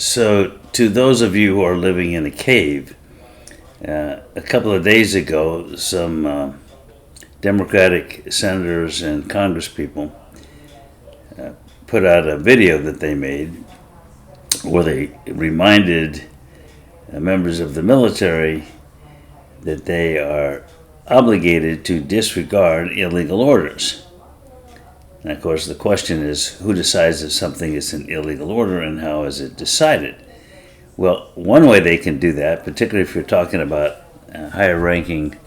So, to those of you who are living in a cave, a couple of days ago, some Democratic senators and congresspeople put out a video that they made where they reminded members of the military that they are obligated to disregard illegal orders. And of course, the question is, who decides if something is an illegal order and how is it decided? Well, one way they can do that, particularly if you're talking about higher-ranking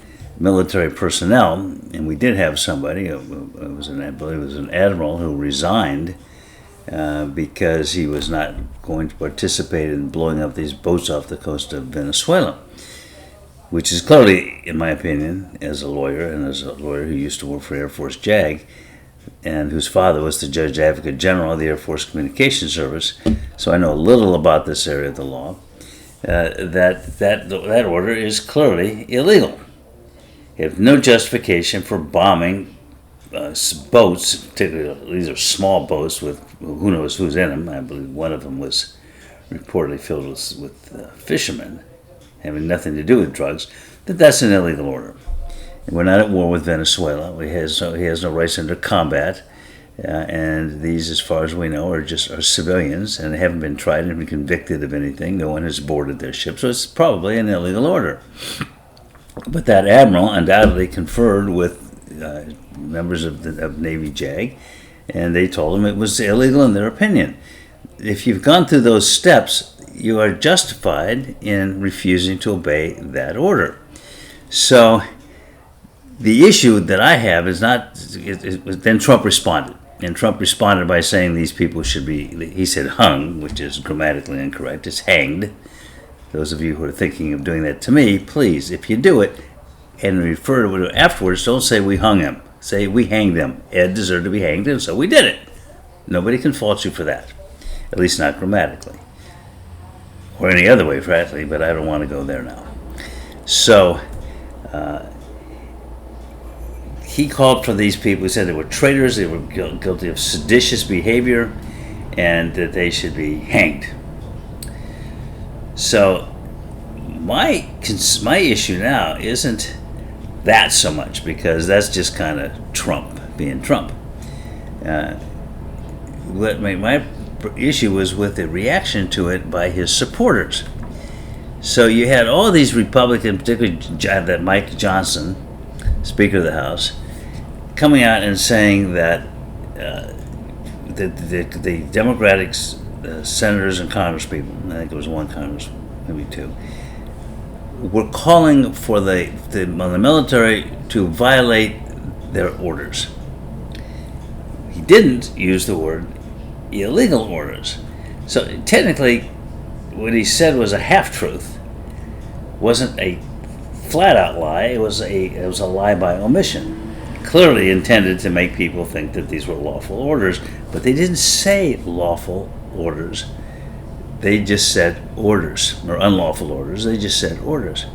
military personnel, and we did have somebody, I believe it was an admiral, who resigned because he was not going to participate in blowing up these boats off the coast of Venezuela, which is clearly, in my opinion, as a lawyer, and as a lawyer who used to work for Air Force JAG, and whose father was the Judge Advocate General of the Air Force Communications Service, so I know a little about this area of the law, that order is clearly illegal. You have no justification for bombing boats, particularly these are small boats with who knows who's in them. I believe one of them was reportedly filled with fishermen having nothing to do with drugs. That's an illegal order. We're not at war with Venezuela. He has no rights under combat, and these, as far as we know, are civilians, and they haven't been tried and been convicted of anything. No one has boarded their ship, so it's probably an illegal order. But that admiral undoubtedly conferred with members of Navy JAG, and they told him it was illegal in their opinion. If you've gone through those steps, you are justified in refusing to obey that order. So the issue that I have is not, then Trump responded. And Trump responded by saying these people should be, he said hung, which is grammatically incorrect. It's hanged. Those of you who are thinking of doing that to me, please, if you do it and refer to it afterwards, don't say we hung him. Say we hanged him. Ed deserved to be hanged, and so we did it. Nobody can fault you for that, at least not grammatically. Or any other way, frankly, but I don't want to go there now. So, he called for these people. He said they were traitors, they were guilty of seditious behavior, and that they should be hanged. So my issue now isn't that so much, because that's just kind of Trump being Trump. What my issue was with the reaction to it by his supporters. So you had all these Republicans, particularly that Mike Johnson, Speaker of the House, coming out and saying that the Democratic senators and congresspeople, I think it was one congressman, maybe two, were calling for the military to violate their orders. He didn't use the word illegal orders. So technically, what he said was a half-truth. Wasn't a flat-out lie. It was a lie by omission. Clearly intended to make people think that these were lawful orders, but they didn't say lawful orders. They just said orders, or unlawful orders. They just said orders.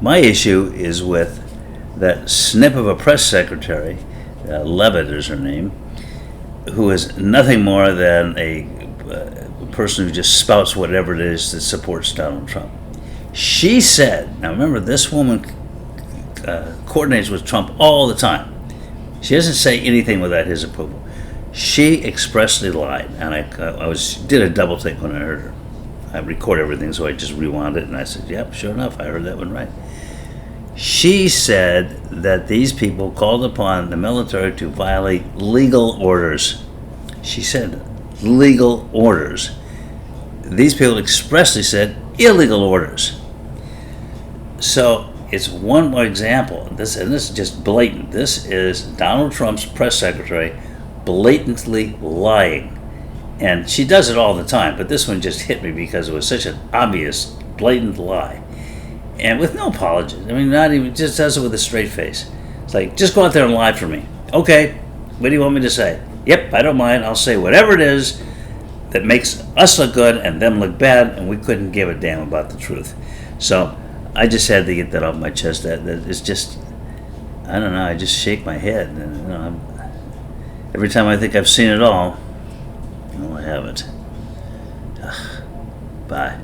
My issue is with that snip of a press secretary, Levitt is her name, who is nothing more than a person who just spouts whatever it is that supports Donald Trump. She said, now remember, this woman coordinates with Trump all the time. She doesn't say anything without his approval. She expressly lied, and I did a double take when I heard her. I record everything, so I just rewound it, and I said, yep, sure enough, I heard that one right. She said that these people called upon the military to violate legal orders. She said legal orders. These people expressly said illegal orders. So it's one more example. This is just blatant. This is Donald Trump's press secretary blatantly lying. And she does it all the time, but this one just hit me because it was such an obvious, blatant lie. And with no apology. I mean, not even, just does it with a straight face. It's like, just go out there and lie for me. Okay, what do you want me to say? Yep, I don't mind. I'll say whatever it is that makes us look good and them look bad, and we couldn't give a damn about the truth. So I just had to get that off my chest. That it's just, I don't know, I just shake my head. And, every time I think I've seen it all, no, I haven't. Bye.